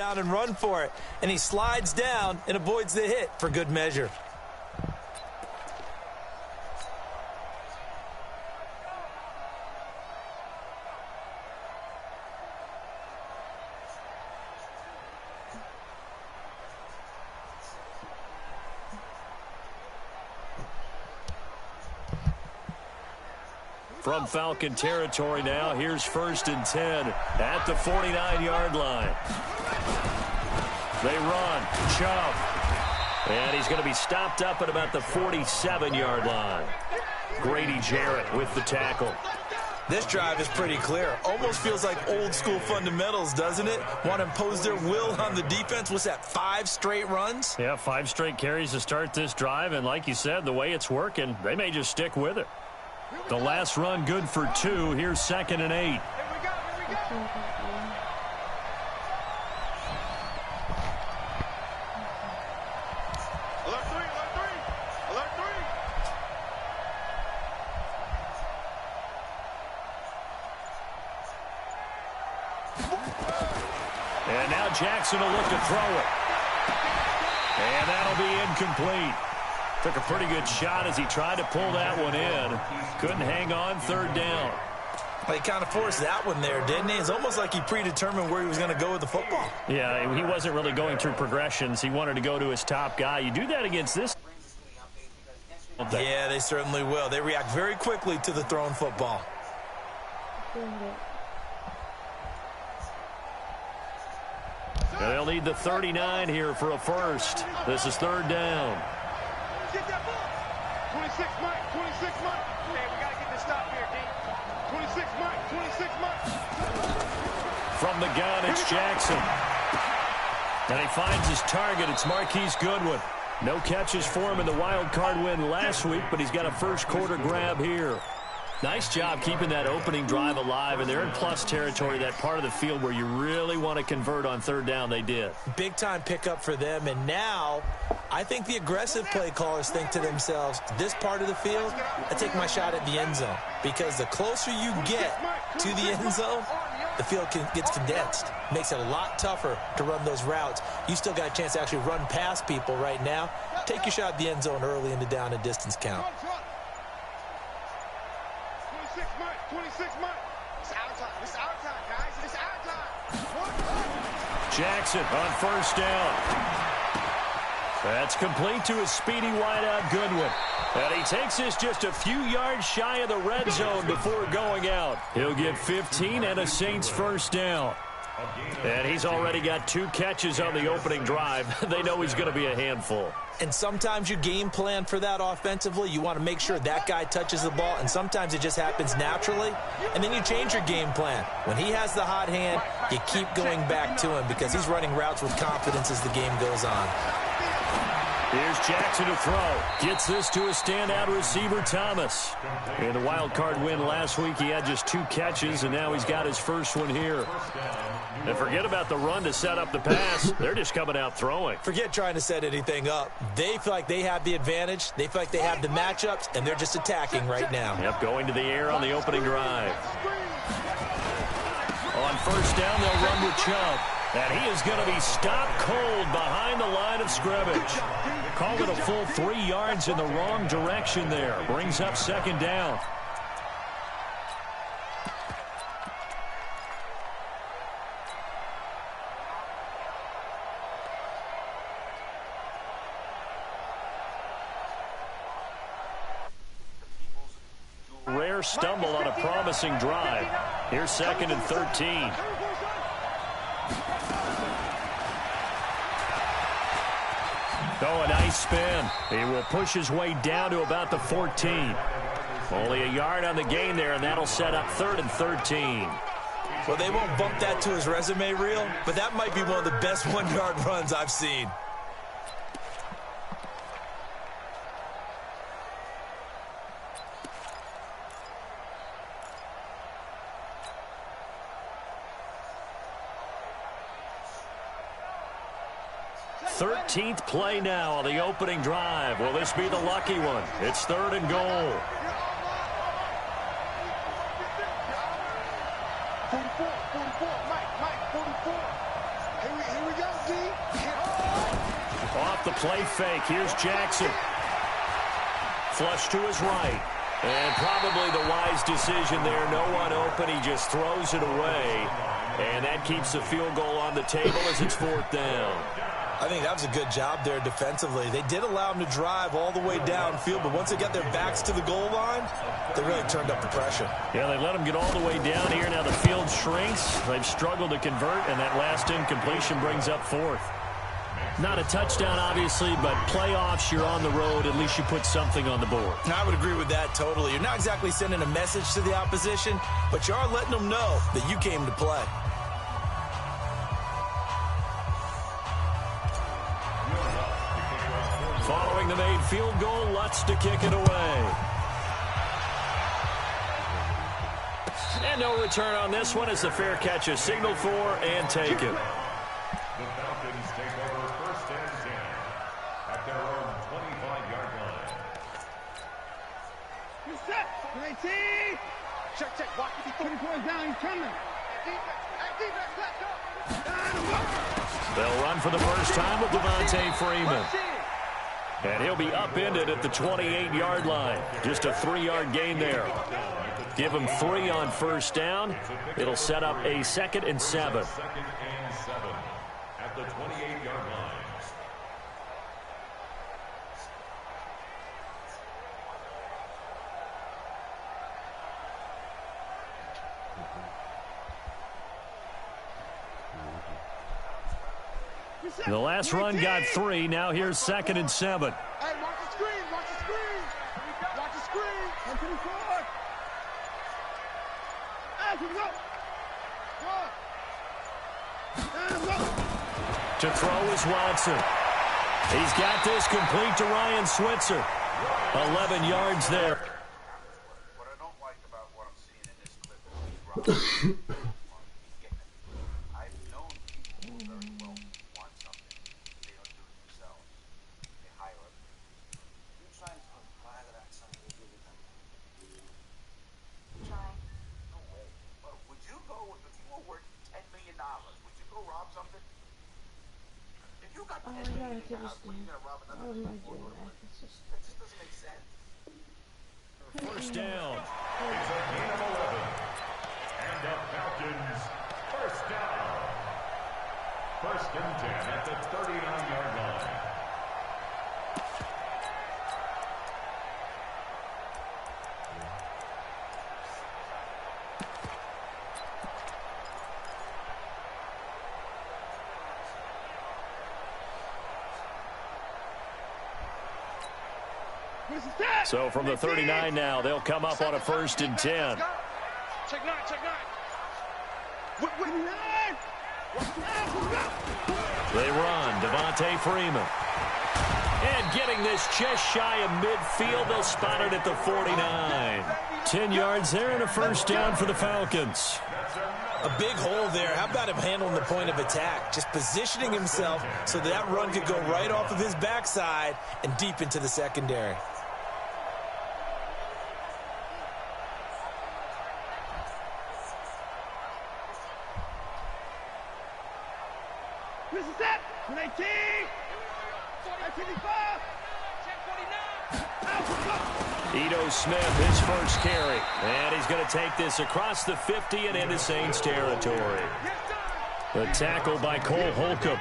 down and run for it. And he slides down and avoids the hit for good measure. From Falcon territory now, here's 1st and 10 at the 49-yard line. They run, Chubb, and he's going to be stopped up at about the 47-yard line. Grady Jarrett with the tackle. This drive is pretty clear. Almost feels like old school fundamentals, doesn't it? Want to impose their will on the defense. What's that, 5 straight runs? Yeah, 5 straight carries to start this drive, and like you said, the way it's working, they may just stick with it. The last run good for 2. Here's 2nd and 8. Here we go. Alert 3. And now Jackson will look to throw it. And that'll be incomplete. Took a pretty good shot as he tried to pull that one in. Couldn't hang on. 3rd down. Well, he kind of forced that one there, didn't he? It's almost like he predetermined where he was going to go with the football. Yeah, he wasn't really going through progressions. He wanted to go to his top guy. You do that against this. Yeah, they certainly will. They react very quickly to the thrown football. And they'll need the 39 here for a first. This is 3rd down. Get that ball. 26, Mike. 26, Mike. Hey, we got to get this stop here, D. 26, Mike. 26, Mike. From the gun, it's Jackson. And he finds his target. It's Marquise Goodwin. No catches for him in the wild card win last week, but he's got a first quarter grab here. Nice job keeping that opening drive alive, and they're in plus territory, that part of the field where you really want to convert on 3rd down. They did. Big-time pickup for them, and now I think the aggressive play callers think to themselves, this part of the field, I take my shot at the end zone, because the closer you get to the end zone, the field gets condensed. Makes it a lot tougher to run those routes. You still got a chance to actually run past people right now. Take your shot at the end zone early in the down and distance count. 26, Mike. It's our time. It's our time, guys. It's our time. Jackson on 1st down. That's complete to his speedy wideout Goodwin. And he takes this just a few yards shy of the red zone before going out. He'll get 15 and a Saints 1st down. And he's already got 2 catches on the opening drive. They know he's going to be a handful. And sometimes you game plan for that offensively. You want to make sure that guy touches the ball, and sometimes it just happens naturally. And then you change your game plan. When he has the hot hand, you keep going back to him because he's running routes with confidence as the game goes on. Here's Jackson to throw. Gets this to a standout receiver, Thomas. In the wild card win last week, he had just 2 catches, and now he's got his first one here. And forget about the run to set up the pass. They're just coming out throwing. Forget trying to set anything up. They feel like they have the advantage. They feel like they have the matchups, and they're just attacking right now. Yep, going to the air on the opening drive. On 1st down, they'll run with Chubb. And he is going to be stopped cold behind the line of scrimmage. Called it a full 3 yards in the wrong direction there. Brings up 2nd down. Rare stumble on a promising drive. Here's 2nd and 13. Oh, a nice spin. He will push his way down to about the 14. Only a yard on the gain there, and that'll set up 3rd and 13. Well, they won't bump that to his resume reel, but that might be one of the best 1-yard runs I've seen. Thirteenth play now on the opening drive. Will this be the lucky one? It's 3rd and goal. 44, Mike, 44. Here we go, D. Off the play fake. Here's Jackson. Flush to his right. And probably the wise decision there. No one open. He just throws it away. And that keeps the field goal on the table as it's 4th down. I think that was a good job there defensively. They did allow him to drive all the way downfield, but once they got their backs to the goal line, they really turned up the pressure. Yeah, they let him get all the way down here. Now the field shrinks. They've struggled to convert, and that last incompletion brings up 4th. Not a touchdown, obviously, but playoffs, you're on the road. At least you put something on the board. I would agree with that totally. You're not exactly sending a message to the opposition, but you are letting them know that you came to play. Following the made field goal, Lutz to kick it away. And no return on this one as the fair catch is signaled for and taken. The Falcons take over 1st and 10 at their own 25-yard line. You're set. 19. Check. Watch it. 24 down. He's coming. Defense, let's go. They'll run for the first time with Devontae Freeman. And he'll be upended at the 28-yard line. Just a 3-yard gain there. Give him 3 on 1st down. It'll set up a 2nd and 7. 2nd and 7 at the 28-yard line. The last run got 3. Now here's 2nd and 7. Hey, watch the screen. Watch the screen. Watch the screen. 124. Hey, here we go. To throw is Watson. He's got this complete to Ryan Switzer. 11 yards there. What I don't like about what I'm seeing in this clip is he's I've known people who very well want something. They don't do it themselves. They hire it. You're trying to imply that I'm something to do with them. Trying? No way. Well, would you go, if you were worth $10 million, would you go rob something? If you got $10 million, what are you going to rob another thing for? That just doesn't make sense. First down. It's a gain of 11. And the Falcons, 1st down. 1st and 10 at the 39-yard line. So from the 39 now, they'll come up on a 1st and 10. Check 9. They run. Devontae Freeman. And getting this just shy of midfield. They'll spot it at the 49. 10 yards there and a 1st down for the Falcons. A big hole there. How about him handling the point of attack? Just positioning himself so that run could go right off of his backside and deep into the secondary. This is that. 19. 25. Ito Smith, his first carry. And he's going to take this across the 50 and into Saints territory. The tackle by Cole Holcomb.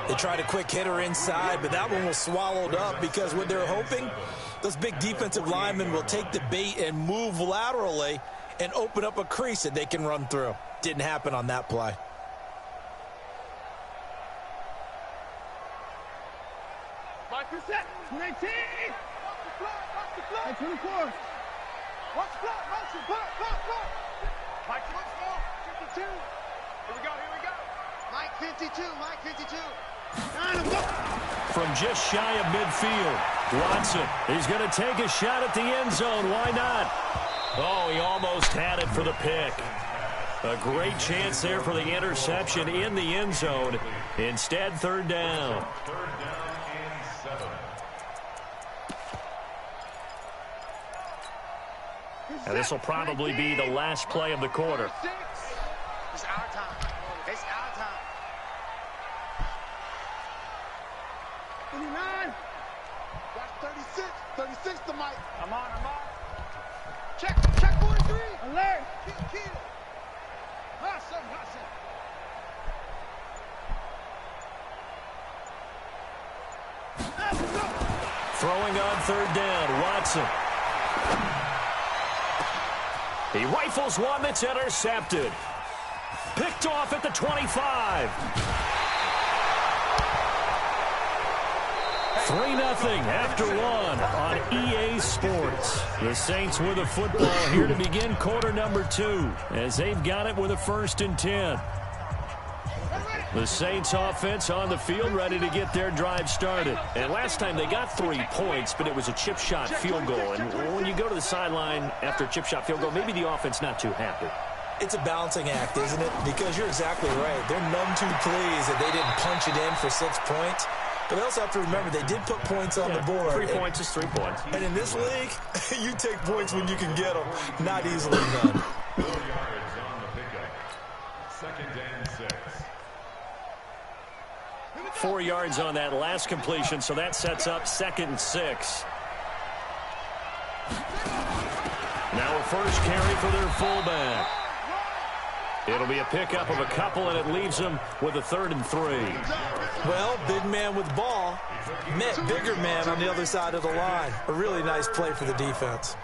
They tried a quick hitter inside, but that one was swallowed up because what they're hoping, those big defensive linemen will take the bait and move laterally and open up a crease that they can run through. Didn't happen on that play. Mike, you're set. 19. 24. Watch block. Mike, 52. Here we go. Mike 52. From just shy of midfield, Watson, he's going to take a shot at the end zone. Why not? Oh, he almost had it for the pick. A great chance there for the interception in the end zone. Instead, 3rd down. 3rd down and 7. And this will probably be the last play of the quarter. It's our time. 29. That's 36. 36 to Mike. I'm on. Check 43. Alert. Keep it. Hustle. Throwing on third down, Watson. He rifles one that's intercepted. Picked off at the 25. 3-0 after one on EA Sports. The Saints with the football here to begin quarter number 2 as they've got it with a 1st and 10. The Saints offense on the field ready to get their drive started. And last time they got 3 points, but it was a chip shot field goal. And when you go to the sideline after a chip shot field goal, maybe the offense not too happy. It's a balancing act, isn't it? Because you're exactly right. They're none too pleased that they didn't punch it in for 6 points. But they also have to remember they did put points on the board. 3 points is 3 points. And in this league, you take points when you can get them. Not easily done. 4 yards on the pickup. 2nd and 6. 4 yards on that last completion, so that sets up 2nd and 6. Now a first carry for their fullback. It'll be a pickup of a couple, and it leaves them with a 3rd and 3. Well, big man with ball met bigger man on the other side of the line. A really nice play for the defense.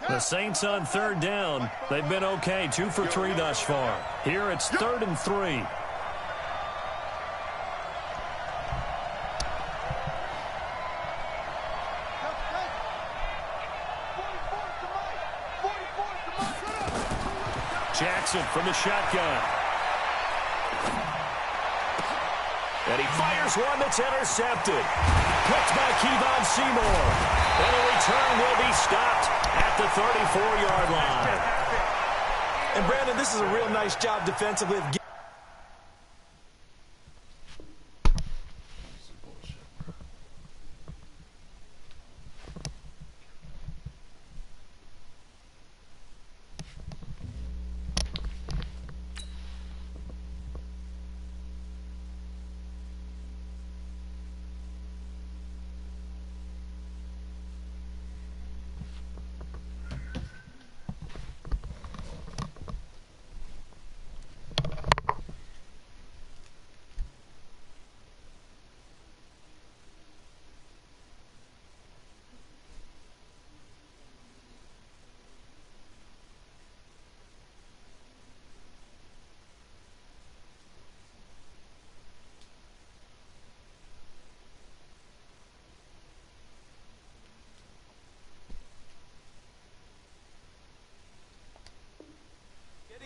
The Saints on 3rd down. They've been okay, 2 for 3 thus far. Here it's 3rd and 3. Jackson from the shotgun. And he fires one that's intercepted. Picked by Kevon Seymour. And a return will be stopped at the 34-yard line. And, Brandon, this is a real nice job defensively of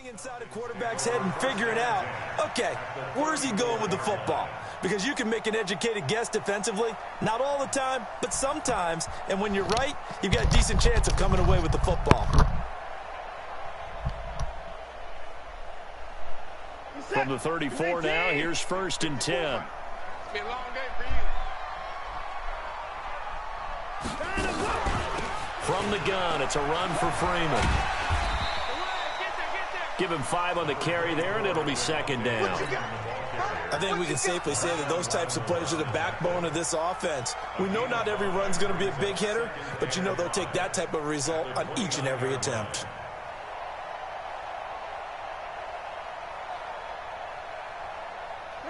inside a quarterback's head and figuring out, okay, where's he going with the football? Because you can make an educated guess defensively, not all the time, but sometimes, and when you're right, you've got a decent chance of coming away with the football. From the 34 now, here's 1st and 10. It's been a long day for you. From the gun, it's a run for Freeman. Give him 5 on the carry there, and it'll be 2nd down. I think we can safely say that those types of plays are the backbone of this offense. We know not every run's going to be a big hitter, but you know they'll take that type of result on each and every attempt.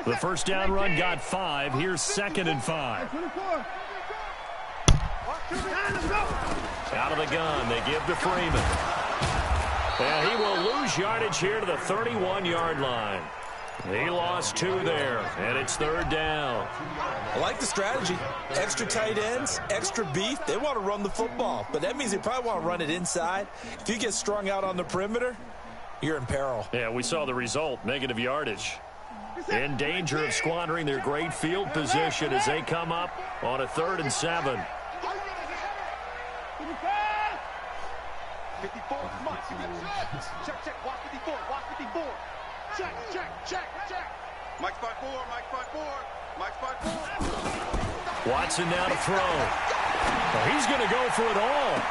The first down run got 5. Here's 2nd and 5. Out of the gun, they give to Freeman. And he will lose yardage here to the 31-yard line. He lost 2 there, and it's 3rd down. I like the strategy. Extra tight ends, extra beef. They want to run the football, but that means they probably want to run it inside. If you get strung out on the perimeter, you're in peril. Yeah, we saw the result, negative yardage. In danger of squandering their great field position as they come up on a 3rd and 7. 54, come on. Check, watch 54, watch 54. Check. Mike's by 4. Watson now to throw. Well, he's going to go for it all.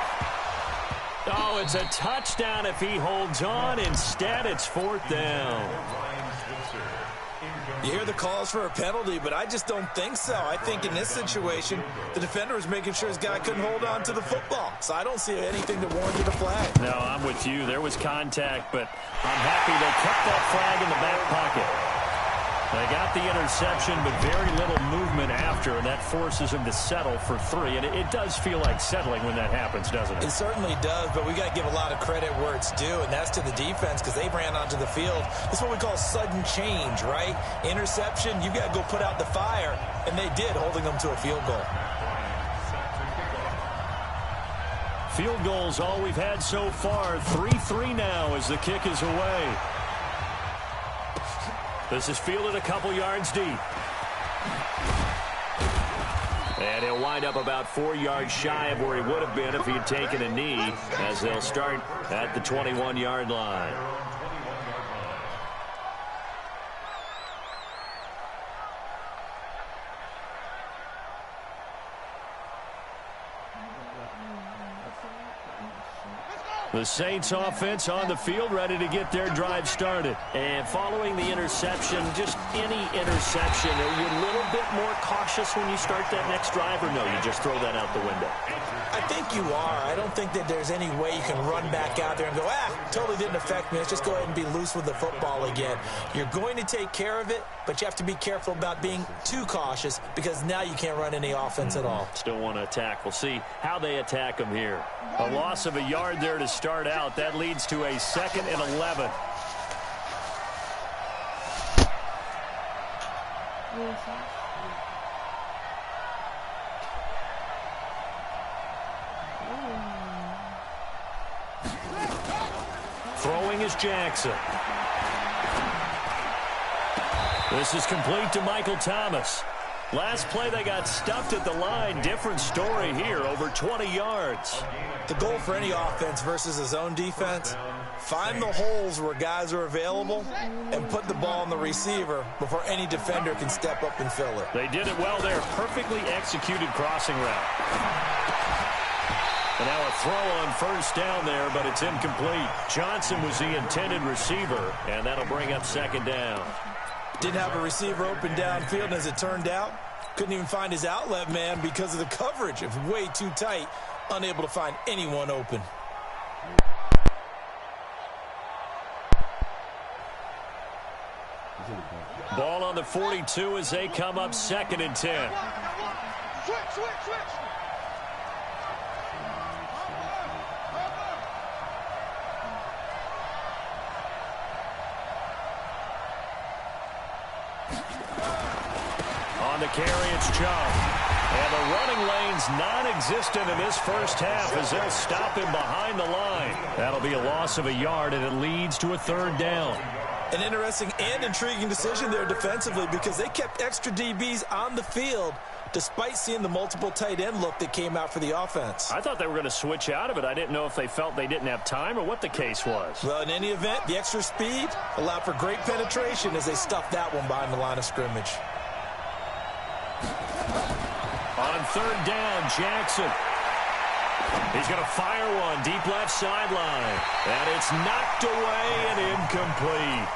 Oh, it's a touchdown if he holds on. Instead, it's 4th down. You hear the calls for a penalty, but I just don't think so. I think in this situation, the defender was making sure his guy couldn't hold on to the football. So I don't see anything that warranted a flag. No, I'm with you. There was contact, but I'm happy they kept that flag in the back pocket. They got the interception, but very little movement after, and that forces him to settle for 3. And it does feel like settling when that happens, doesn't it? It certainly does, but we got to give a lot of credit where it's due, and that's to the defense because they ran onto the field. That's what we call sudden change, right? Interception, you got to go put out the fire, and they did, holding them to a field goal. Field goals all we've had so far. 3-3 now as the kick is away. This is fielded a couple yards deep. And he'll wind up about 4 yards shy of where he would have been if he had taken a knee, as they'll start at the 21-yard line. The Saints offense on the field, ready to get their drive started. And following the interception, just any interception, are you a little bit more cautious when you start that next drive, or no, you just throw that out the window? I think you are. I don't think that there's any way you can run back out there and go, totally didn't affect me. Let's just go ahead and be loose with the football again. You're going to take care of it, but you have to be careful about being too cautious because now you can't run any offense at all. Still want to attack. We'll see how they attack them here. A loss of a yard there to start out. That leads to a 2nd and 11. Throwing is Jackson. This is complete to Michael Thomas. Last play, they got stuffed at the line. Different story here, over 20 yards. The goal for any offense versus a zone defense, find the holes where guys are available and put the ball on the receiver before any defender can step up and fill it. They did it well there. Perfectly executed crossing route. And now a throw on 1st down there, but it's incomplete. Johnson was the intended receiver, and that'll bring up 2nd down. Didn't have a receiver open downfield, and as it turned out, couldn't even find his outlet man because of the coverage. It was way too tight, unable to find anyone open. Ball on the 42 as they come up 2nd and 10. Switch. On the carry, it's Chubb. And the running lane's non-existent in this first half as they'll stop him behind the line. That'll be a loss of a yard, and it leads to a 3rd down. An interesting and intriguing decision there defensively because they kept extra DBs on the field despite seeing the multiple tight end look that came out for the offense. I thought they were going to switch out of it. I didn't know if they felt they didn't have time or what the case was. Well, in any event, the extra speed allowed for great penetration as they stuffed that one behind the line of scrimmage. On 3rd down, Jackson. He's going to fire one deep left sideline. And it's knocked away and incomplete.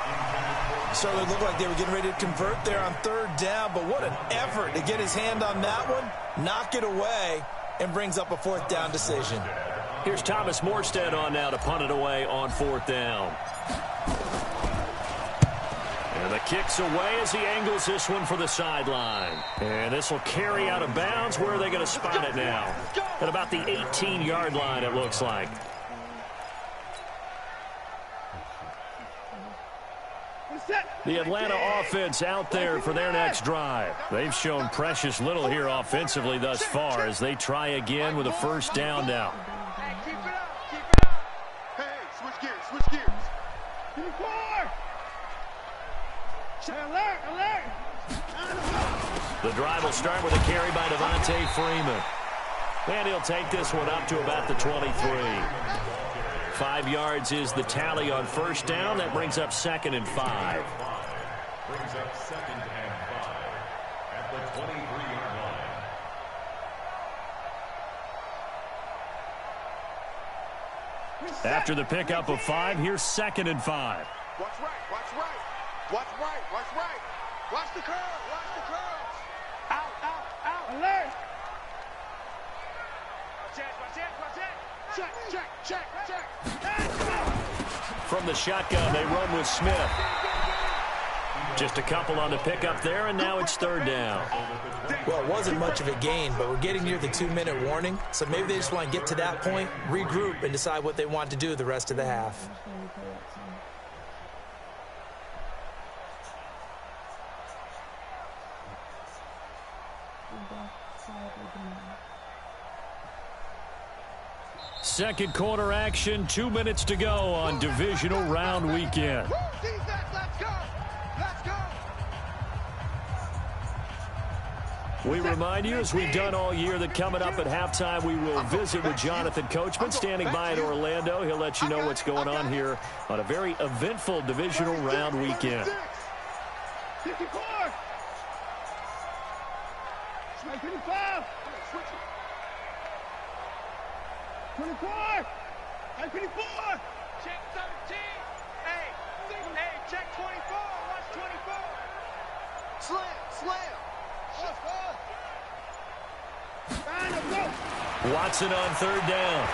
So it looked like they were getting ready to convert there on 3rd down, but what an effort to get his hand on that one, knock it away, and brings up a 4th down decision. Here's Thomas Morstead on now to punt it away on 4th down. And the kick's away as he angles this one for the sideline. And this will carry out of bounds. Where are they going to spot it now? At about the 18-yard line, it looks like. The Atlanta offense out there for their next drive. They've shown precious little here offensively thus far as they try again with a 1st down now. Hey, keep it up. Hey, switch gears. Give me 4. Alert. The drive will start with a carry by Devontae Freeman. And he'll take this one up to about the 23. 5 yards is the tally on 1st down. That brings up 2nd and 5. Brings up 2nd and 5 at at the 23-yard line. After the pickup of 5, here's 2nd and 5. Watch right, watch right. Watch right, watch right. Watch the curve, watch the curve. Out, out, out. Alert. Watch it, watch it, watch it. Check, check, check, check. From the shotgun, they run with Smith. Just a couple on the pickup there, and now it's 3rd down. Well, it wasn't much of a gain, but we're getting near the 2-minute warning, so maybe they just want to get to that point, regroup, and decide what they want to do the rest of the half. Second quarter action, 2 minutes to go on divisional round weekend. Defense, let's go. Let's go. We remind you, as we've done all year, that coming up at halftime, we will visit with Jonathan Coachman, standing by in Orlando. He'll let you know what's going on here on a very eventful divisional round weekend. 54. 55. 24. 54. Check 17. Hey, check 24. Watch 24. Slam, slam. Watson on 3rd down.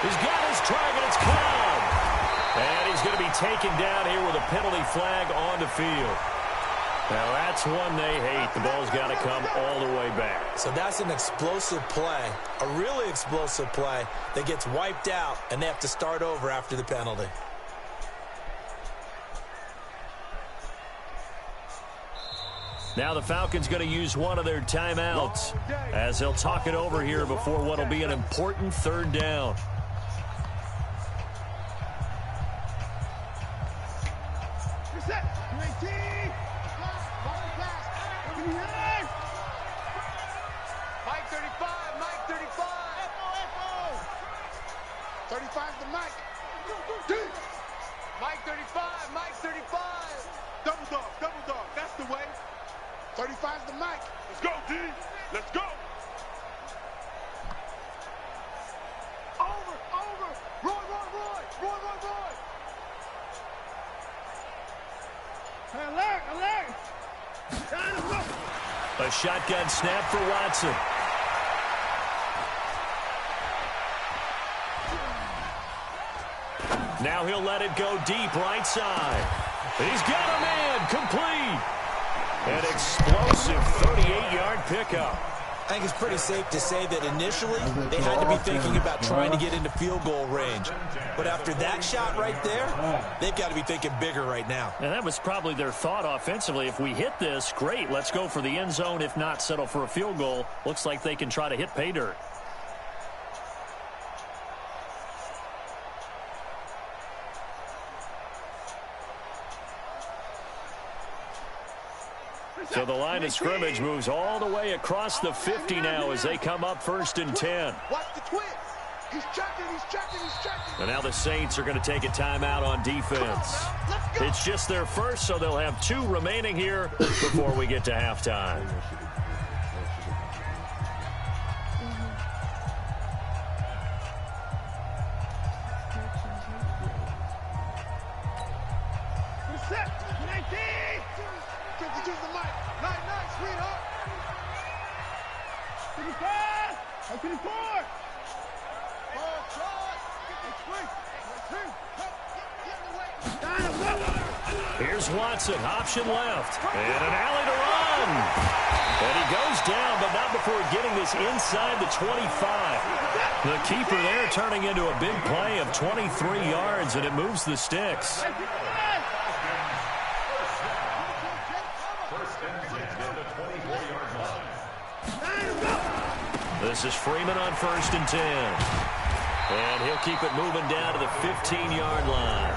He's got his target. It's Cobb. And he's going to be taken down here with a penalty flag on the field. Now, that's one they hate. The ball's got to come all the way back. So that's an explosive play, a really explosive play that gets wiped out, and they have to start over after the penalty. Now the Falcons going to use one of their timeouts as they'll talk it over here before what will be an important 3rd down. Mike 35, Mike 35. 35's the Mike. Mike 35, Mike 35. Double dog, that's the way. 35's the Mike. Let's go, D. Let's go. Over. Roy. Alert. A shotgun snap for Watson. Now he'll let it go deep right side. He's got a man complete. An explosive 38-yard pickup. I think it's pretty safe to say that initially they had to be thinking about trying to get into field goal range. But after that shot right there, they've got to be thinking bigger right now. And that was probably their thought offensively. If we hit this, great, let's go for the end zone. If not, settle for a field goal. Looks like they can try to hit pay dirt. So the line of scrimmage moves all the way across the 50 now as they come up 1st and 10. Watch the twist. He's checking. And now the Saints are going to take a timeout on defense. It's just their first, so they'll have 2 remaining here before we get to halftime. Here's Watson, option left, and an alley to run. And he goes down, but not before getting this inside the 25. The keeper there turning into a big play of 23 yards, and it moves the sticks. This is Freeman on 1st and 10. And he'll keep it moving down to the 15-yard line.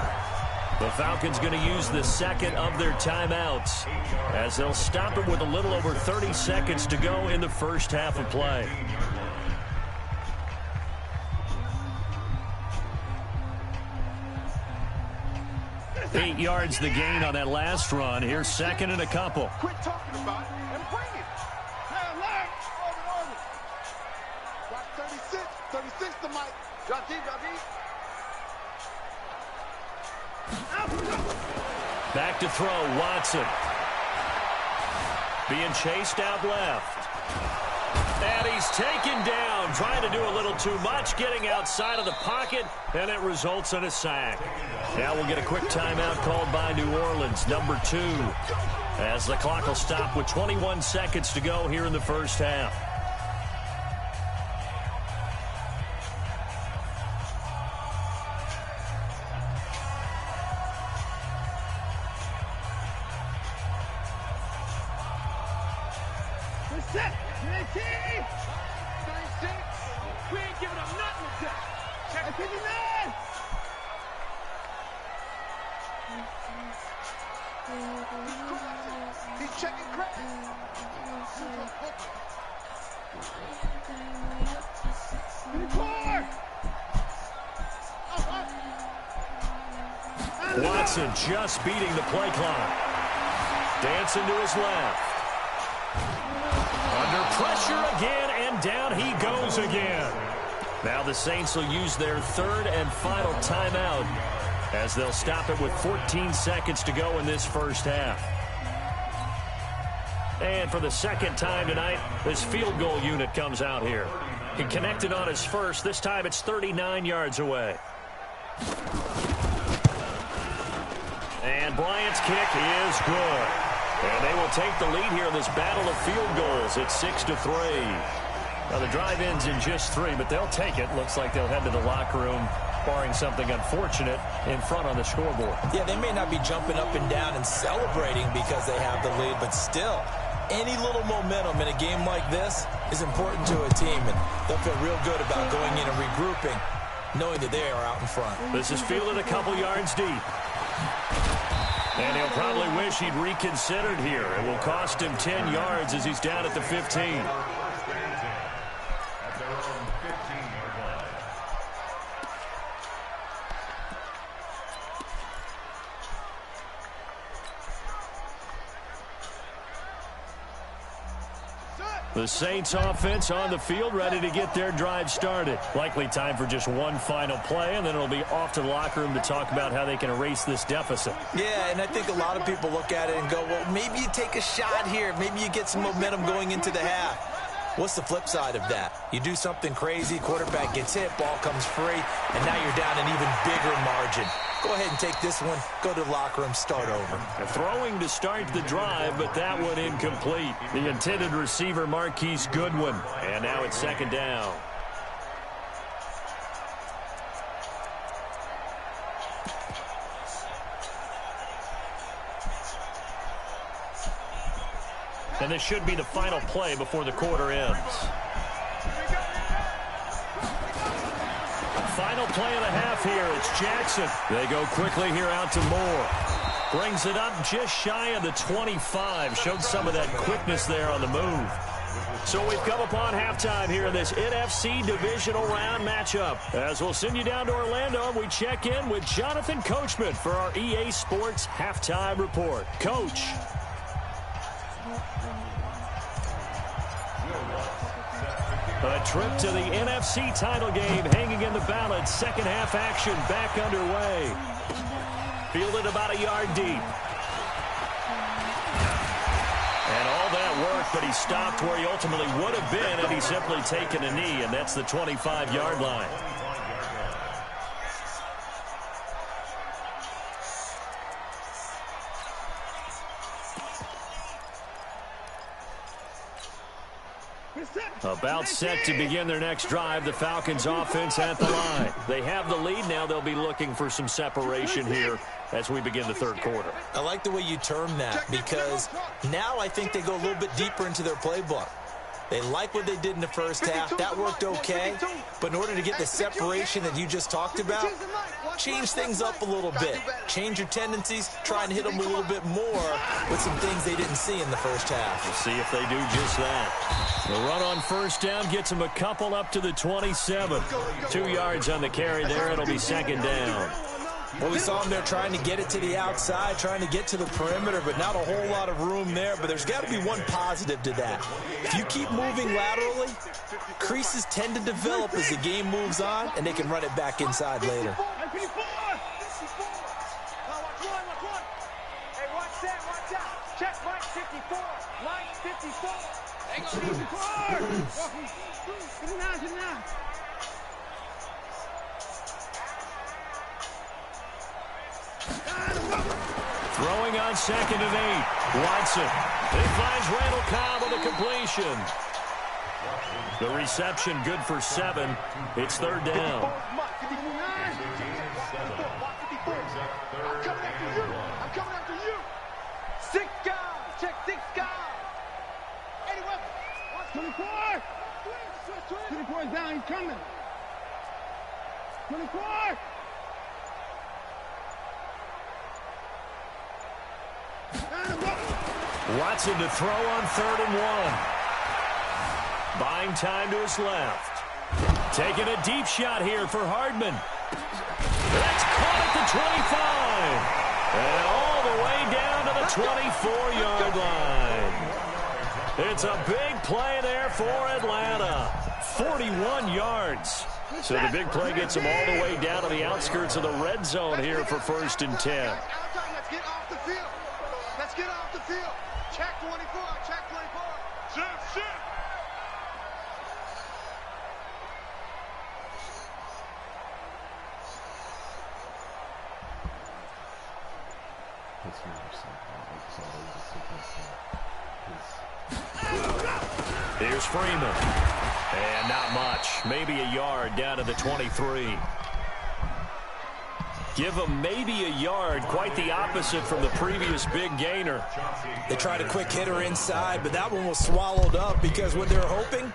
The Falcons going to use the second of their timeouts as they'll stop it with a little over 30 seconds to go in the first half of play. 8 yards the gain on that last run. Here's second and a couple. Quit talking about it and bring it. Yeah, line. Order. Watch 36. 36 to Mike. Drop deep. Back to throw, Watson. Being chased out left. And he's taken down, trying to do a little too much, getting outside of the pocket, and it results in a sack. Now we'll get a quick timeout called by New Orleans, number 2, as the clock will stop with 21 seconds to go here in the first half. We ain't giving up nothing to that. Check it. He's checking credit. Watson just beating the play clock. Dancing to his left. Under pressure again, and down he goes again. Now the Saints will use their third and final timeout as they'll stop it with 14 seconds to go in this first half. And for the second time tonight, this field goal unit comes out here. He connected on his first. This time it's 39 yards away. And Bryant's kick is good. And they will take the lead here in this battle of field goals. It's 6-3. Now the drive ends in just 3, but they'll take it. Looks like they'll head to the locker room, barring something unfortunate in front on the scoreboard. Yeah, they may not be jumping up and down and celebrating because they have the lead, but still, any little momentum in a game like this is important to a team, and they'll feel real good about going in and regrouping, knowing that they are out in front. This is fielded a couple yards deep. And he'll probably wish he'd reconsidered here. It will cost him 10 yards as he's down at the 15. The Saints offense on the field, ready to get their drive started. Likely time for just one final play, and then it'll be off to the locker room to talk about how they can erase this deficit. Yeah, and I think a lot of people look at it and go, well, maybe you take a shot here. Maybe you get some momentum going into the half. What's the flip side of that? You do something crazy, quarterback gets hit, ball comes free, and now you're down an even bigger margin. Go ahead and take this one, go to the locker room, start over. Throwing to start the drive, but that one incomplete. The intended receiver, Marquise Goodwin. And now it's second down. And this should be the final play before the quarter ends. Final play of the half here. It's Jackson. They go quickly here out to Moore. Brings it up just shy of the 25. Showed some of that quickness there on the move. So we've come upon halftime here in this NFC Divisional Round matchup. As we'll send you down to Orlando, we check in with Jonathan Coachman for our EA Sports Halftime Report. Coach. A trip to the NFC title game hanging in the balance. Second half action back underway. Fielded about a yard deep. And all that work, but he stopped where he ultimately would have been had he simply taken a knee, and that's the 25-yard line. About set to begin their next drive, the Falcons offense at the line. They have the lead. Now they'll be looking for some separation here as we begin the third quarter. I like the way you term that, because now I think they go a little bit deeper into their playbook. They like what they did in the first half. That worked okay. But in order to get the separation that you just talked about, change things up a little bit. Change your tendencies. Try and hit them a little bit more with some things they didn't see in the first half. We'll see if they do just that. The run on first down gets them a couple up to the 27. 2 yards on the carry there. It'll be second down. Well, we saw him there trying to get it to the outside, trying to get to the perimeter, but not a whole lot of room there. But there's got to be one positive to that. If you keep moving laterally, creases tend to develop as the game moves on, and they can run it back inside later. Check Mike 54. Mike 54. Hang on, Get it now. Throwing on 2nd and 8. Watson. He finds Randall Cobb with a completion. The reception good for 7. It's 3rd down. I'm coming after you. 6 guys. Check 6 guys. 81. 24. 24 is down. He's coming. 24. Watson to throw on 3rd and 1. Buying time to his left. Taking a deep shot here for Hardman. That's caught at the 25. And all the way down to the 24-yard line. It's a big play there for Atlanta. 41 yards. So the big play gets them all the way down to the outskirts of the red zone here for 1st and 10. Let's get off the field. Let's get off the field. Check 24. Check 24. Shift. Here's Freeman. And not much. Maybe a yard down to the 23. Give him maybe a yard. Quite the opposite from the previous big gainer. They tried a quick hitter inside, but that one was swallowed up because what they're hoping,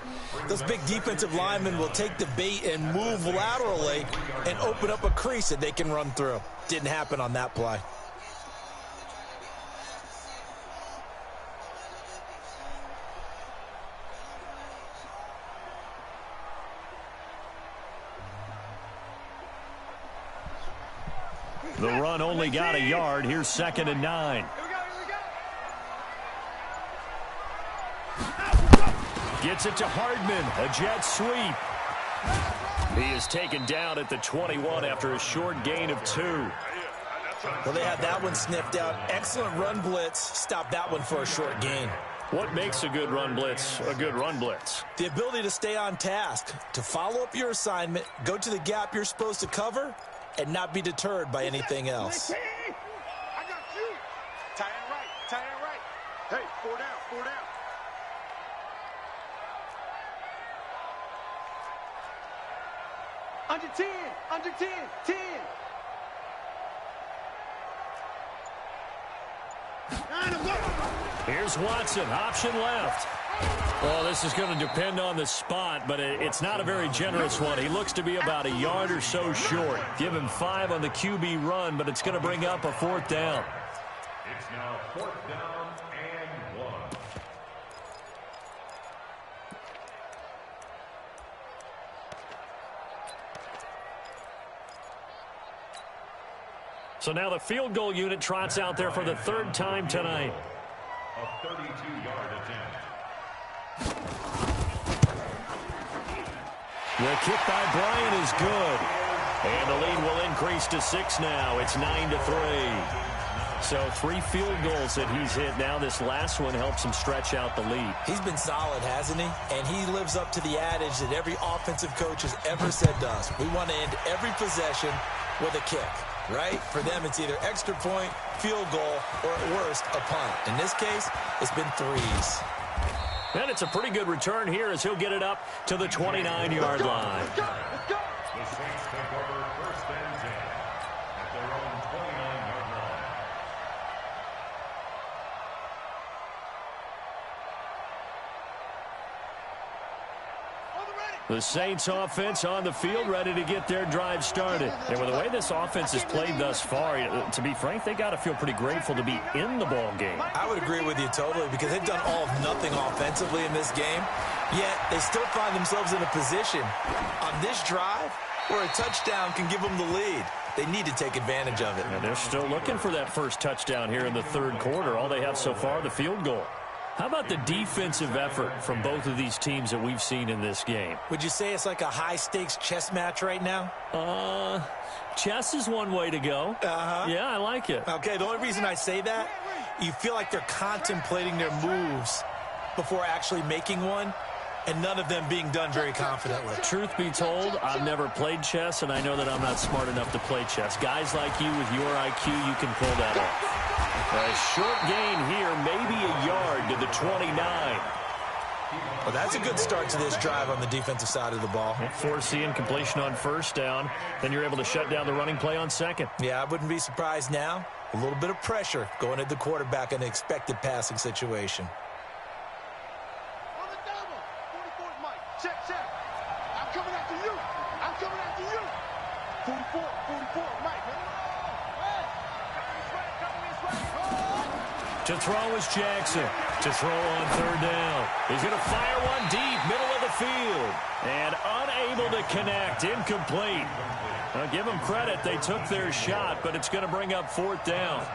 those big defensive linemen will take the bait and move laterally and open up a crease that they can run through. Didn't happen on that play. The run only got a yard. Here's 2nd and 9. Gets it to Hardman. A jet sweep. He is taken down at the 21 after a short gain of 2. Well, they had that one sniffed out. Excellent run blitz. Stopped that one for a short gain. What makes a good run blitz a good run blitz? The ability to stay on task, to follow up your assignment, go to the gap you're supposed to cover, and not be deterred by anything else. I got you. Tie it right. Hey, 4 down. Under 10. 10. Here's Watson, option left. Well, this is going to depend on the spot, but it's not a very generous one. He looks to be about a yard or so short. Give him 5 on the QB run, but it's going to bring up a 4th down. It's now 4th down and 1. So now the field goal unit trots out there for the 3rd time tonight. A 32-yard attempt. The kick by Bryant is good. And the lead will increase to 6 now. It's 9-3. So 3 field goals that he's hit now. This last one helps him stretch out the lead. He's been solid, hasn't he? And he lives up to the adage that every offensive coach has ever said to us. We want to end every possession with a kick, right? For them, it's either extra point, field goal, or at worst, a punt. In this case, it's been 3s. And it's a pretty good return here as he'll get it up to the 29-yard line. The Saints take over 1st and 10 at their own 29-yard line. The Saints offense on the field, ready to get their drive started. And with the way this offense has played thus far, to be frank, they got to feel pretty grateful to be in the ball game. I would agree with you totally because they've done all of nothing offensively in this game, yet they still find themselves in a position on this drive where a touchdown can give them the lead. They need to take advantage of it. And they're still looking for that first touchdown here in the third quarter. All they have so far, the field goal. How about the defensive effort from both of these teams that we've seen in this game? Would you say it's like a high-stakes chess match right now? Chess is one way to go. Yeah, I like it. Okay, the only reason I say that, you feel like they're contemplating their moves before actually making one, and none of them being done very confidently. Truth be told, I've never played chess, and I know that I'm not smart enough to play chess. Guys like you with your IQ, you can pull that off. A short gain here, maybe a yard to the 29. Well, that's a good start to this drive on the defensive side of the ball. Force the incompletion on first down. Then you're able to shut down the running play on second. Yeah, I wouldn't be surprised now. A little bit of pressure going at the quarterback in an expected passing situation. On the double. 44, Mike. Check. I'm coming after you. 44, Mike. To throw is Jackson. To throw on third down. He's going to fire one deep, middle of the field. And unable to connect. Incomplete. Now, give them credit. They took their shot, but it's going to bring up fourth down.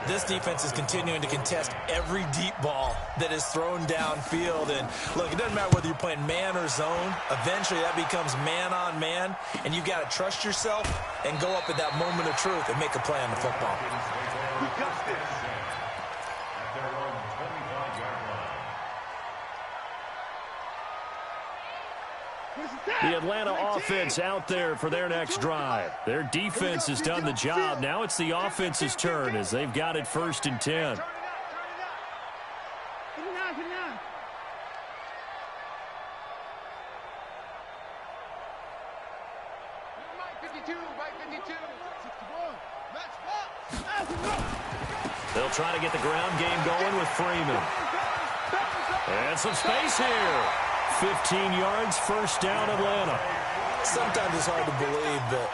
This defense is continuing to contest every deep ball that is thrown downfield. And, look, it doesn't matter whether you're playing man or zone. Eventually, that becomes man-on-man, and you've got to trust yourself and go up at that moment of truth and make a play on the football. We got this. At their own 25-yard line. The Atlanta offense out there for their next drive. Their defense has done the job. Now it's the offense's turn as they've got it 1st and 10. Turn it out. Mike 52. They'll try to get the ground game going with Freeman. And some space here. 15 yards, first down, Atlanta. Sometimes it's hard to believe, but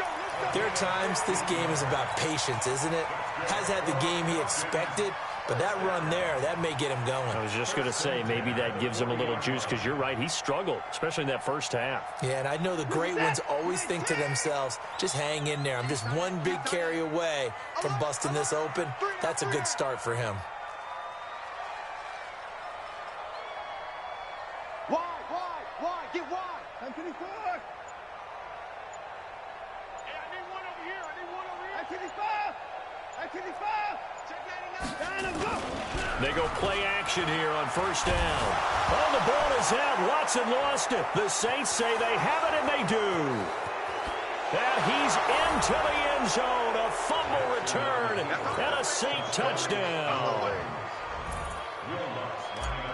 there are times this game is about patience, isn't it? Has had the game he expected, but that run there, that may get him going. I was just going to say, maybe that gives him a little juice, because you're right, he struggled, especially in that first half. Yeah, and I know the great ones always think to themselves, just hang in there. I'm just one big carry away from busting this open. That's a good start for him. Wide, get wide. 1024. Hey, I need one over here. 1025. Check 99. Go. They go play action here on first down. Oh, the ball is out. Watson lost it. The Saints say they have it, and they do. And he's into the end zone. A fumble return and a Saint touchdown.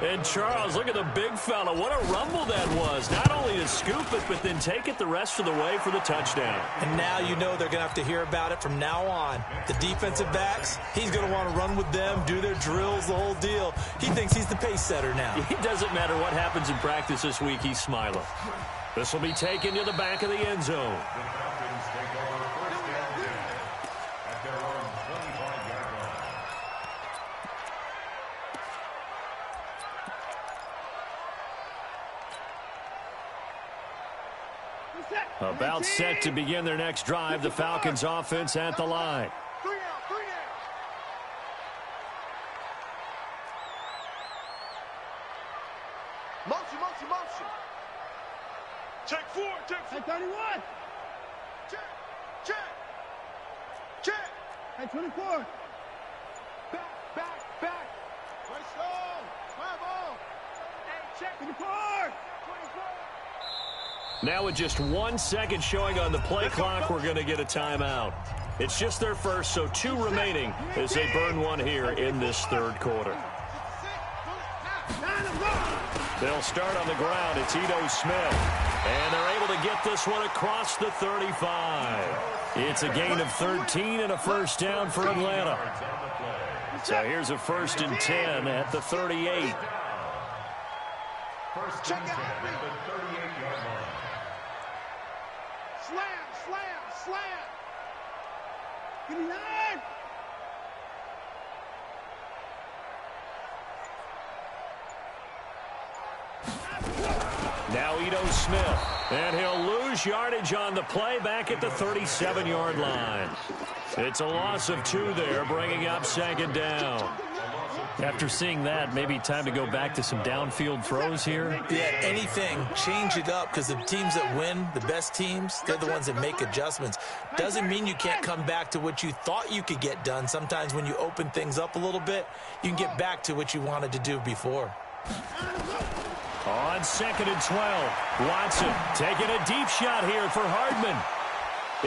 And Charles, look at the big fella. What a rumble that was. Not only to scoop it, but then take it the rest of the way for the touchdown. And now you know they're going to have to hear about it from now on. The defensive backs, he's going to want to run with them, do their drills, the whole deal. He thinks he's the pace setter now. It doesn't matter what happens in practice this week, he's smiling. This will be taken to the back of the end zone. The Falcons take over 1st and 10 at their own 25-yard line. About set to begin their next drive. The Falcons offense at the line. 3 down. Motion. Check 4. 31. Check. 24. Back. Right slow. Bravo. Hey, check 24. Now with just 1 second showing on the play clock, we're going to get a timeout. It's just their first, so 2 remaining as they burn one here in this third quarter. They'll start on the ground. It's Ito Smith. And they're able to get this one across the 35. It's a gain of 13 and a first down for Atlanta. So here's a 1st and 10 at the 38. 1st and 10 at the 38-yard line. Slam. Give me 9. Now Ito Smith. And he'll lose yardage on the play back at the 37-yard line. It's a loss of 2 there, bringing up second down. After seeing that, maybe time to go back to some downfield throws here. Yeah, anything. Change it up, because the teams that win, the best teams, they're the ones that make adjustments. Doesn't mean you can't come back to what you thought you could get done. Sometimes when you open things up a little bit, you can get back to what you wanted to do before. On 2nd and 12, Watson taking a deep shot here for Hardman.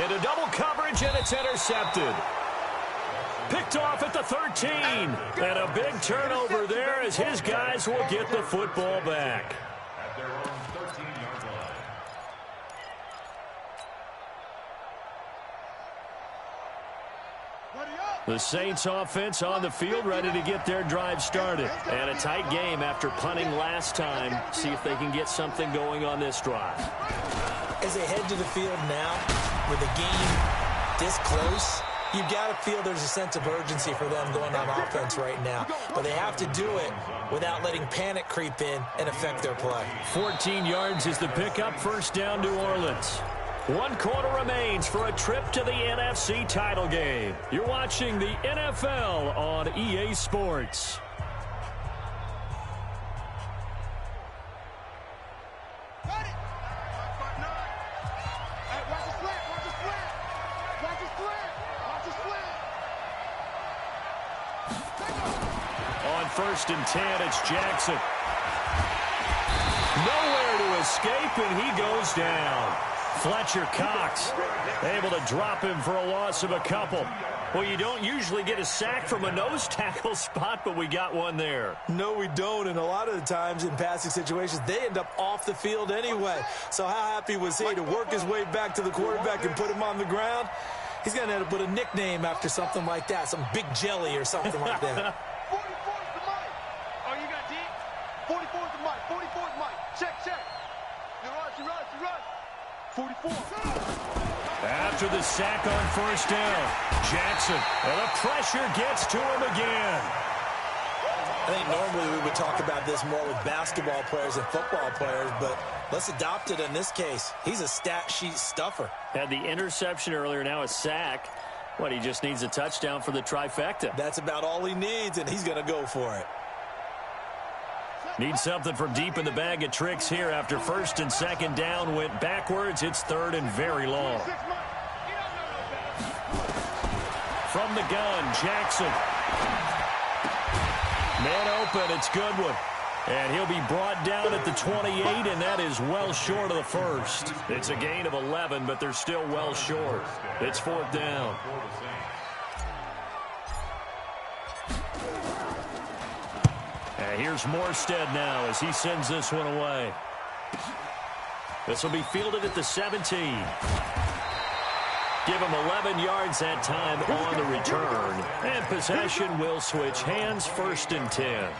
Into double coverage, and it's intercepted. Picked off at the 13. And a big turnover there as his guys will get the football back. At their own 13-yard line. The Saints offense on the field, ready to get their drive started. And a tight game after punting last time. See if they can get something going on this drive. As they head to the field now, with the game this close, you've got to feel there's a sense of urgency for them going on offense right now. But they have to do it without letting panic creep in and affect their play. 14 yards is the pickup, first down New Orleans. 1 quarter remains for a trip to the NFC title game. You're watching the NFL on EA Sports. On 1st and 10, it's Jackson. Nowhere to escape, and he goes down. Fletcher Cox able to drop him for a loss of a couple. Well, you don't usually get a sack from a nose tackle spot, but we got one there. No, we don't, and a lot of the times in passing situations, they end up off the field anyway. So how happy was he to work his way back to the quarterback and put him on the ground? He's going to end up with a nickname after something like that, some Big Jelly or something like that. 44 is the mic. Oh, you got deep? 44 is the mic. 44 is the mic. Check. You run. 44. After the sack on 1st down, Jackson, and the pressure gets to him again. I think normally we would talk about this more with basketball players and football players, but let's adopt it in this case. He's a stat sheet stuffer. Had the interception earlier, now a sack. What, he just needs a touchdown for the trifecta. That's about all he needs, and he's going to go for it. Needs something from deep in the bag of tricks here after 1st and 2nd down went backwards. It's 3rd and very long. From the gun, Jackson. Man open, it's Goodwin. And he'll be brought down at the 28, and that is well short of the first. It's a gain of 11, but they're still well short. It's 4th down. And here's Morstead now as he sends this one away. This will be fielded at the 17. Give him 11 yards that time on the return. And possession will switch hands, 1st and 10.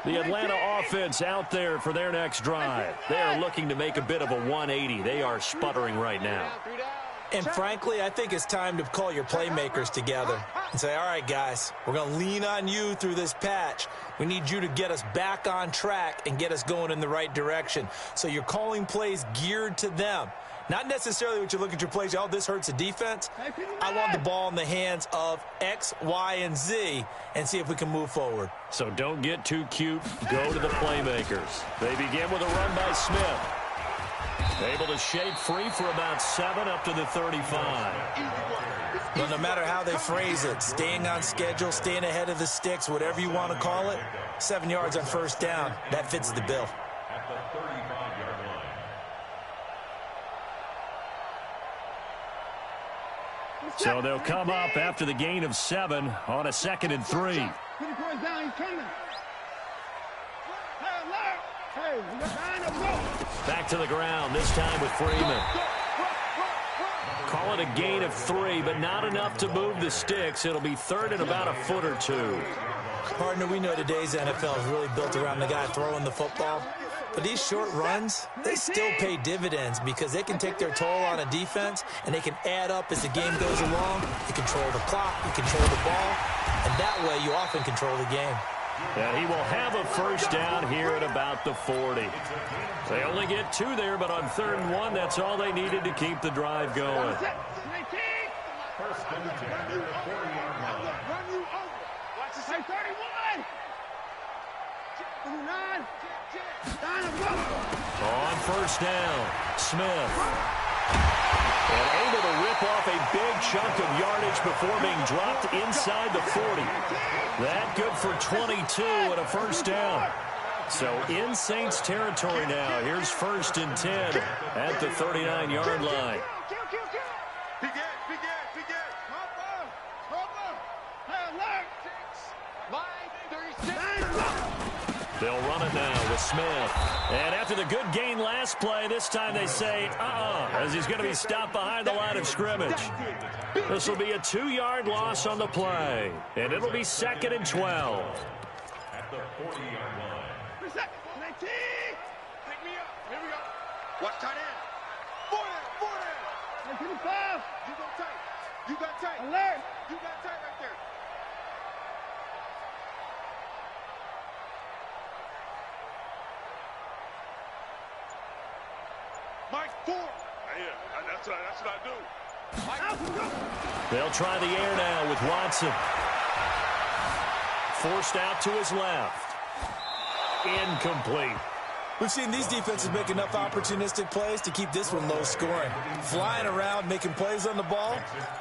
The Atlanta offense out there for their next drive. They are looking to make a bit of a 180. They are sputtering right now. And frankly, I think it's time to call your playmakers together and say, all right, guys, we're going to lean on you through this patch. We need you to get us back on track and get us going in the right direction. So you're calling plays geared to them. Not necessarily what you look at your plays, oh, this hurts the defense. I want the ball in the hands of X, Y, and Z and see if we can move forward. So don't get too cute. Go to the playmakers. They begin with a run by Smith. Able to shake free for about 7 up to the 35. Well, no matter how they phrase it, staying on schedule, staying ahead of the sticks, whatever you want to call it, 7 yards on 1st down, that fits the bill. At the 35-yard line. So they'll come up after the gain of 7 on a 2nd and 3. 24 is down, he's coming. Hey, you're behind the rope. Back to the ground, this time with Freeman. Call it a gain of 3, but not enough to move the sticks. It'll be 3rd and about a foot or 2. Partner, we know today's NFL is really built around the guy throwing the football. But these short runs, they still pay dividends because they can take their toll on a defense, and they can add up as the game goes along. You control the clock, you control the ball, and that way you often control the game. And he will have a first down here at about the 40. They only get 2 there, but on 3rd and 1, that's all they needed to keep the drive going. First and 10 at the 40-yard line. Run you over. Watch this. 31. 29. On first down, Smith. And able to rip off a big chunk of yardage before being dropped inside the 40. That good for 22 and a first down. So in Saints territory now. Here's 1st and 10 at the 39-yard line. They'll run it now with Smith. And after the good gain last play, this time they say, as he's going to be stopped behind the line of scrimmage. This will be a 2-yard loss on the play. And it'll be 2nd and 12. At the 40-yard line. Pick me up. Here we go. Watch tight end. 40. 25. You go tight. You got tight. Alert. You got tight right there. Mike 4. Yeah, that's what I do. They'll try the air now with Watson. Forced out to his left. Incomplete. We've seen these defenses make enough opportunistic plays to keep this one low scoring. Flying around, making plays on the ball,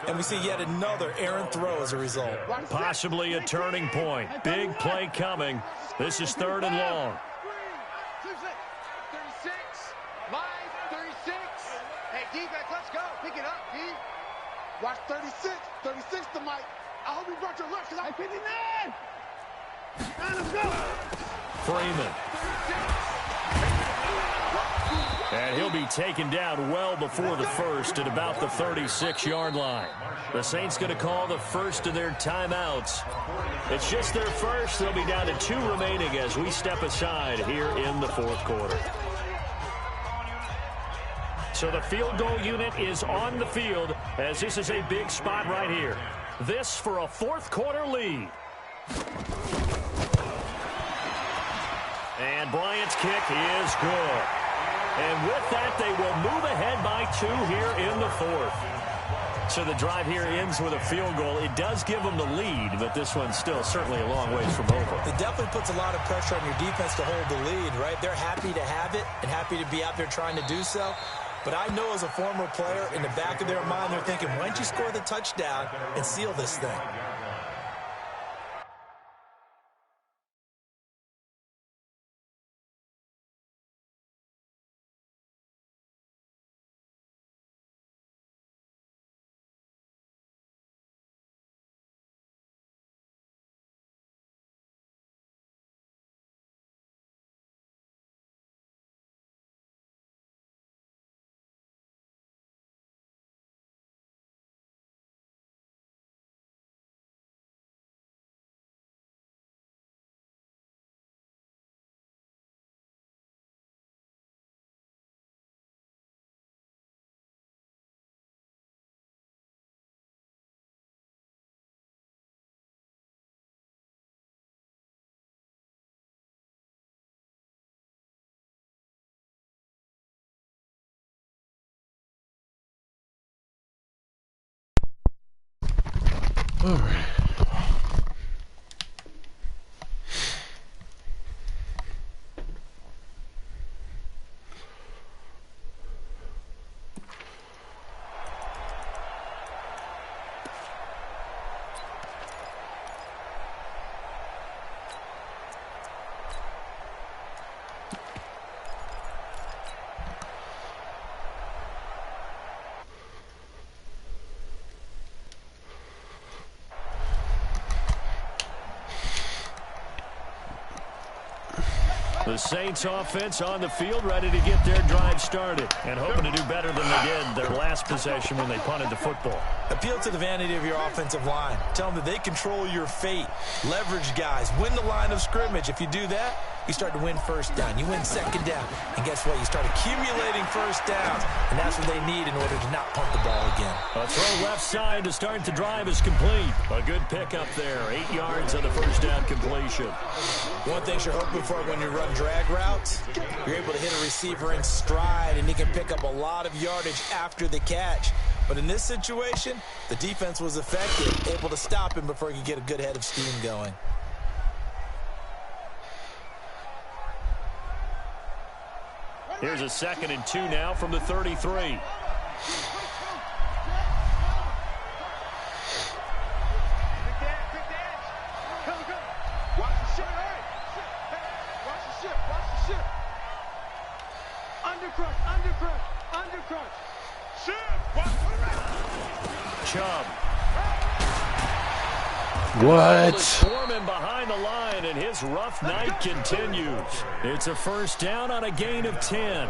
and we see yet another errant throw as a result. Possibly a turning point. Big play coming. This is 3rd and long. 36. Line 36. Hey, defense, let's go. Pick it up, D. Watch 36. 36 to Mike. I hope you brought your lunch because I'm 59. Now let's go. Freeman. And he'll be taken down well before the first at about the 36-yard line. The Saints going to call the first of their timeouts. It's just their first. They'll be down to 2 remaining as we step aside here in the 4th quarter. So the field goal unit is on the field as this is a big spot right here. This for a 4th quarter lead. And Bryant's kick is good. And with that, they will move ahead by 2 here in the 4th. So the drive here ends with a field goal. It does give them the lead, but this one's still certainly a long ways from over. It definitely puts a lot of pressure on your defense to hold the lead, right? They're happy to have it and happy to be out there trying to do so. But I know as a former player, in the back of their mind, they're thinking, why don't you score the touchdown and seal this thing? All right. The Saints offense on the field, ready to get their drive started and hoping to do better than they did their last possession when they punted the football. Appeal to the vanity of your offensive line. Tell them that they control your fate. Leverage guys. Win the line of scrimmage. If you do that, you start to win first down. You win second down. And guess what? You start accumulating first downs. And that's what they need in order to not punt the ball again. A throw left side to start the drive is complete. A good pickup there. 8 yards on the first down completion. One thing you're hoping for when you run drag routes, you're able to hit a receiver in stride, and he can pick up a lot of yardage after the catch. But in this situation, the defense was effective, able to stop him before he could get a good head of steam going. Here's a 2nd and 2 now from the 33. Chubb. What? Foreman behind the line, and his rough night continues. It's a first down on a gain of 10.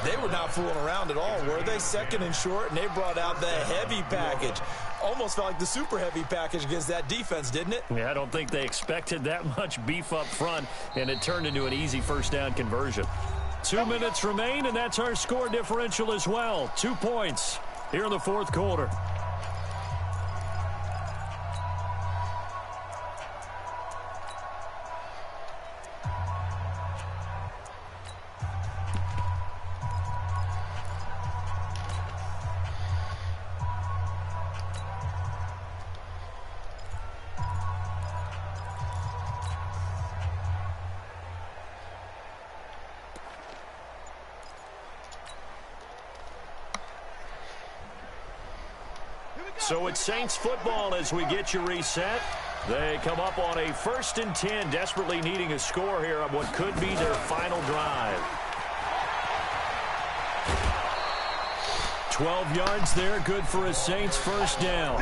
They were not fooling around at all, were they? 2nd and short, and they brought out the heavy package. Almost felt like the super heavy package against that defense, didn't it? Yeah, I don't think they expected that much beef up front, and it turned into an easy first down conversion. 2 minutes remain, and that's our score differential as well. 2 points here in the fourth quarter. So it's Saints football as we get you reset. They come up on a 1st and 10, desperately needing a score here on what could be their final drive. 12 yards there, good for a Saints first down.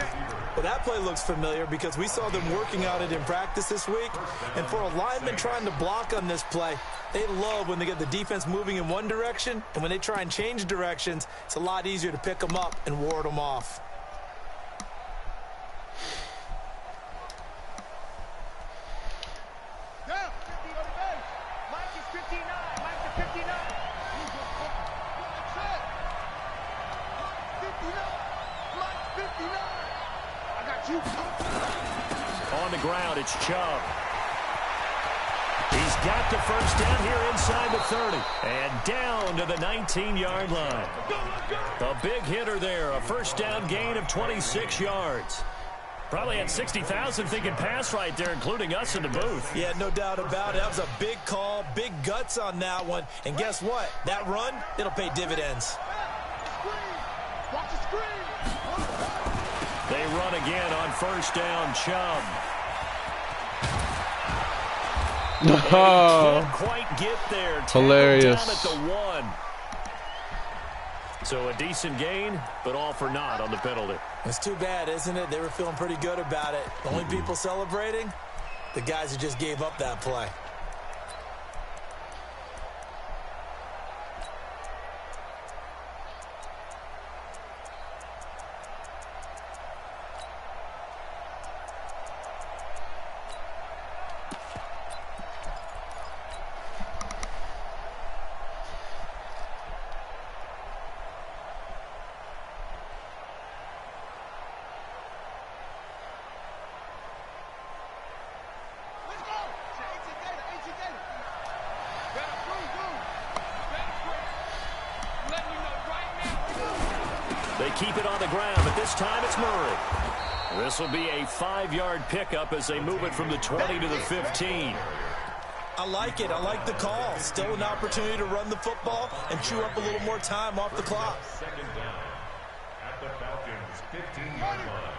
Well, that play looks familiar because we saw them working on it in practice this week. And for a lineman trying to block on this play, they love when they get the defense moving in one direction. And when they try and change directions, it's a lot easier to pick them up and ward them off. On the ground, it's Chubb. He's got the first down here inside the 30. And down to the 19-yard line. A big hitter there, a first down gain of 26 yards. Probably had 60,000 thinking pass right there, including us in the booth. Yeah, no doubt about it. That was a big call, big guts on that one. And guess what? That run, it'll pay dividends. Watch the screen. They run again on first down, Chubb. Oh, Can't quite get there. hilarious. Down at the 1. So a decent gain, but all for naught on the penalty. It's too bad, isn't it? They were feeling pretty good about it. The only people celebrating, the guys who just gave up that play. They keep it on the ground, but this time it's Murray. This will be a 5-yard pickup as they move it from the 20 to the 15. I like it. I like the call. Still an opportunity to run the football and chew up a little more time off the clock. Second down at the Falcons' 15-yard line.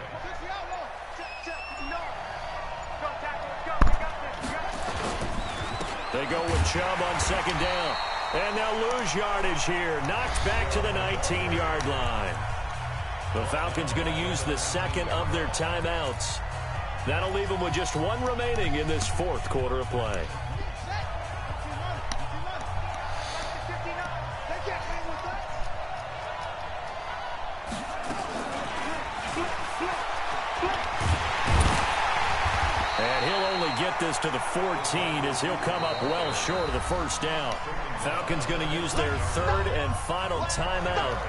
They go with Chubb on second down. And they'll lose yardage here. Knocked back to the 19-yard line. The Falcons going to use the second of their timeouts. That'll leave them with just one remaining in this fourth quarter of play. And he'll only get this this to the 14 as he'll come up well short of the first down. Falcons going to use their third and final timeout.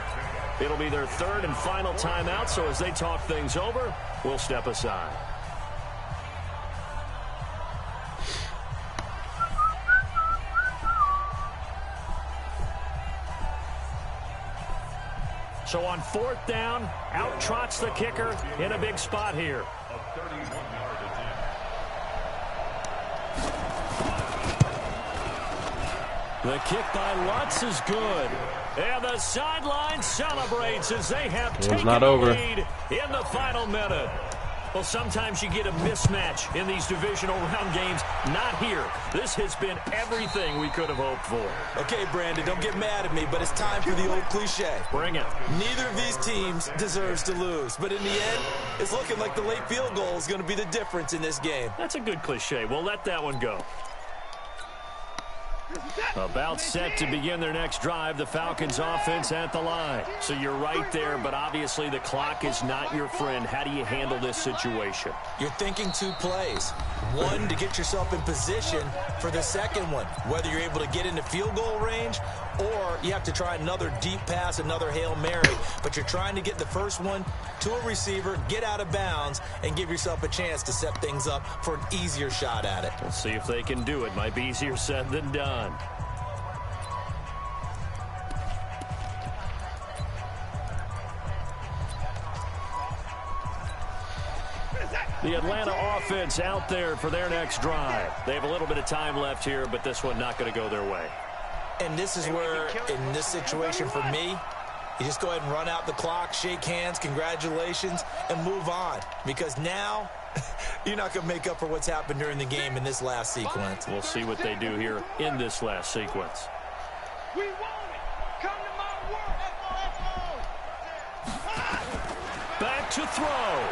It'll be their third and final timeout, so as they talk things over, we'll step aside. So on fourth down, out trots the kicker in a big spot here. The kick by Lutz is good. And the sideline celebrates as they have taken the lead in the final minute. Well, sometimes you get a mismatch in these divisional round games. Not here. This has been everything we could have hoped for. Okay, Brandon, don't get mad at me, but it's time for the old cliche. Bring it. Neither of these teams deserves to lose, but in the end, it's looking like the late field goal is going to be the difference in this game. That's a good cliche. We'll let that one go. About set to begin their next drive, the Falcons offense at the line. So you're right there, but obviously the clock is not your friend. How do you handle this situation? You're thinking two plays. One, to get yourself in position for the second one, whether you're able to get into field goal range or you have to try another deep pass, another Hail Mary. But you're trying to get the first one to a receiver, get out of bounds, and give yourself a chance to set things up for an easier shot at it. We'll see if they can do it. Might be easier said than done. The Atlanta offense out there for their next drive. They have a little bit of time left here, but this one not going to go their way. And this is where, in this situation for me, you just go ahead and run out the clock, shake hands, congratulations, and move on. Because now, you're not going to make up for what's happened during the game in this last sequence. We'll see what they do here in this last sequence. We want it. Come to my work. Back to throw.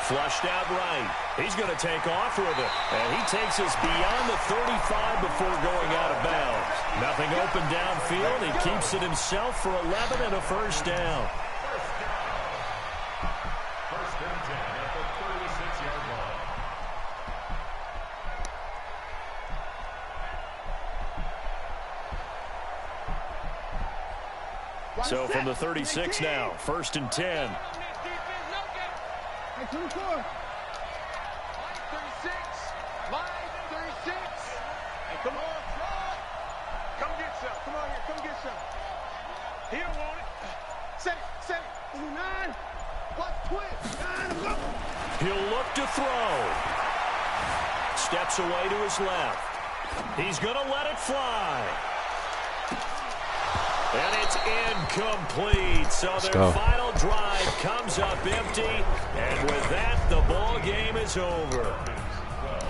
Flushed out right. He's going to take off with it. And he takes us beyond the 35 before going out of bounds. Nothing open downfield. He keeps it himself for 11 and a first down. First and 10 at the 36-yard line. So from the 36 now, first and 10. 24. Line 36. Line 36. Hey, come on. Come get some. Come on here. Come get some. He don't want it. Set it. 9. Watch twist. 9. Go. He'll look to throw. Steps away to his left. He's going to let it fly. And it's incomplete. So their final drive comes up empty. And with that, the ball game is over.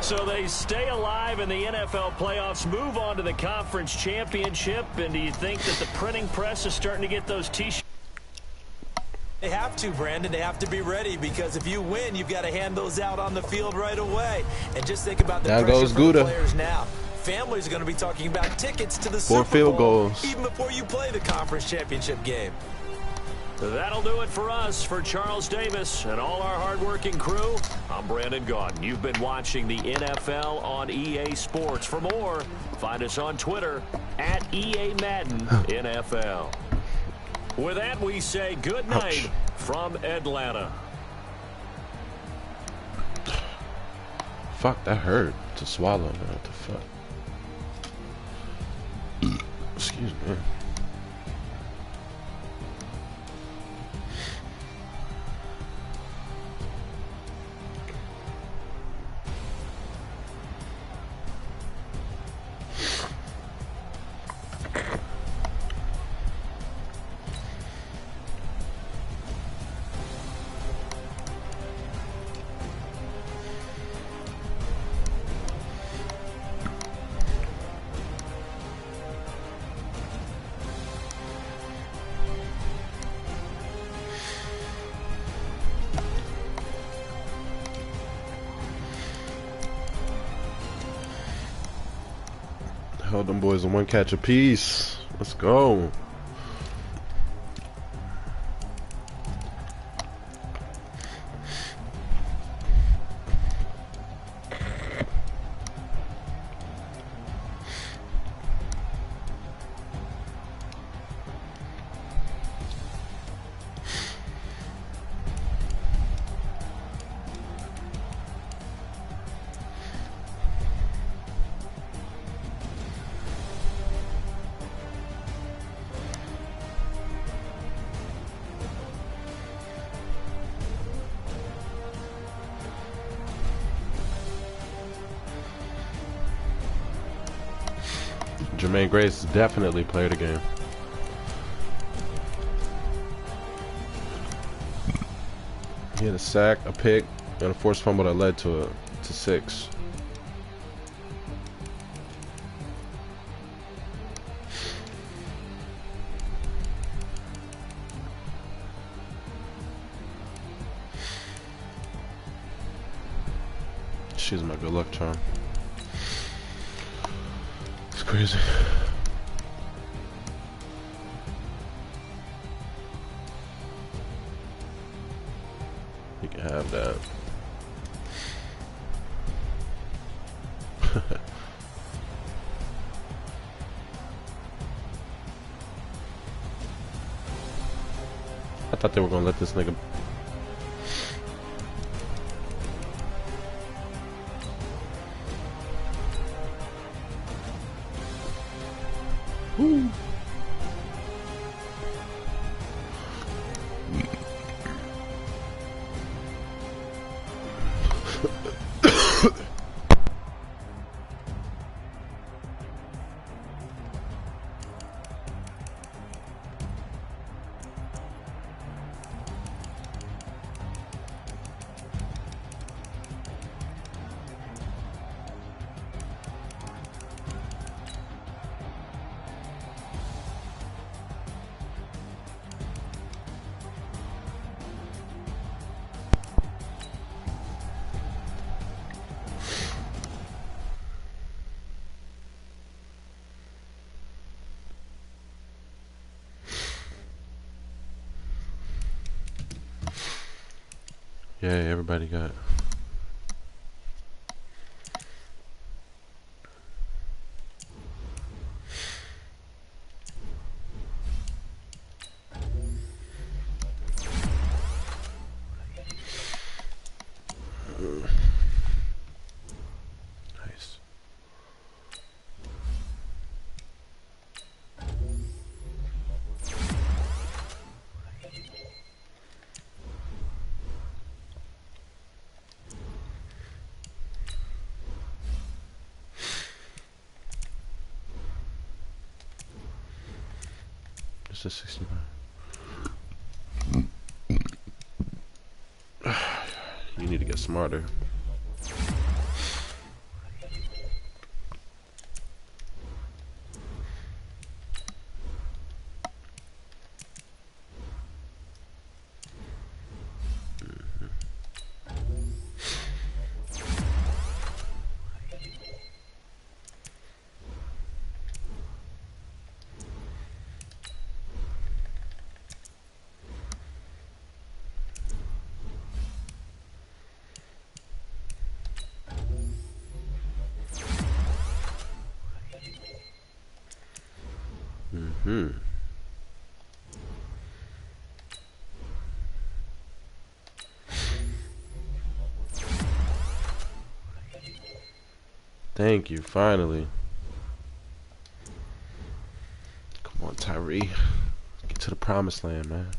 So they stay alive in the NFL playoffs, move on to the conference championship. And do you think that the printing press is starting to get those T-shirts? They have to, Brandon. They have to be ready because if you win, you've got to hand those out on the field right away. And just think about the pressure for the players now. Families are going to be talking about tickets to the Super Bowl field goals even before you play the conference championship game. That'll do it for us. For Charles Davis and all our hardworking crew, I'm Brandon Gaudin. You've been watching the NFL on EA Sports. For more, find us on Twitter at EA Madden NFL. With that, we say good night from Atlanta. Fuck, that hurt to swallow. What the fuck? Excuse me. Held them boys in one catch apiece. Let's go. Jermaine Grace definitely played a game. He had a sack, a pick, and a forced fumble that led to 6. She's my good luck charm. It's crazy. You can have that. I thought they were gonna let this nigga. Woo. Yeah, everybody got. Nice. It's a 69. You need to get smarter. Thank you, finally. Come on, Tyree. Get to the promised land, man.